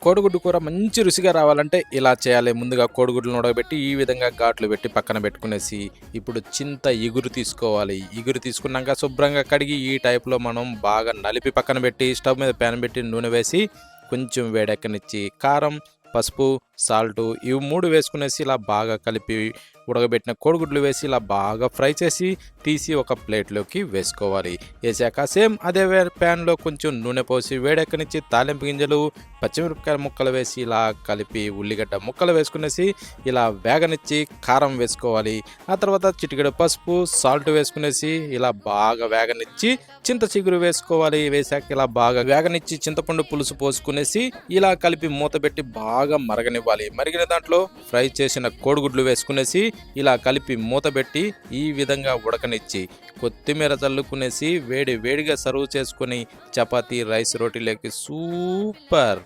కోడిగుడ్డు కూర మంచి రుచిగా రావాలంటే ఇలా చేయాలి. ముందుగా కోడిగుడ్లను ఉడకబెట్టి ఈ విధంగా ఘాట్లు పెట్టి పక్కన పెట్టుకునేసి, ఇప్పుడు చింత ఇగురు తీసుకోవాలి. ఇగురు తీసుకున్నాక శుభ్రంగా కడిగి ఈ టైప్లో మనం బాగా నలిపి పక్కన పెట్టి స్టవ్ మీద ప్యాన్ పెట్టి నూనె వేసి కొంచెం వేడెక్కనిచ్చి కారం, పసుపు, సాల్టు ఇవి 3 వేసుకునేసి ఇలా బాగా కలిపి ఉడకబెట్టిన కోడిగుడ్లు వేసి ఇలా బాగా ఫ్రై చేసి తీసి ఒక ప్లేట్లోకి వేసుకోవాలి. వేసాక సేమ్ అదే ప్యాన్లో కొంచెం నూనె పోసి వేడెక్కనిచ్చి తాలింపు గింజలు, పచ్చిమిరపకాయ ముక్కలు వేసి ఇలా కలిపి ఉల్లిగడ్డ ముక్కలు వేసుకునేసి ఇలా వేగనిచ్చి కారం వేసుకోవాలి. ఆ తర్వాత చిటికెడు పసుపు, సాల్ట్ వేసుకునేసి ఇలా బాగా వేగనిచ్చి చింత చిగురు వేసుకోవాలి. వేసాక ఇలా బాగా వేగనిచ్చి చింతపండు పులుసు పోసుకునేసి ఇలా కలిపి మూత పెట్టి బాగా మరగనివ్వాలి. మరిగిన దాంట్లో ఫ్రై చేసిన కోడిగుడ్లు వేసుకునేసి ఇలా కలిపి మూత పెట్టి ఈ విధంగా ఉడకనిచ్చి కొత్తిమీర చల్లుకునేసి వేడిగా సర్వ్ చేసుకుని చపాతీ, రైస్, రోటీలోకి సూపర్.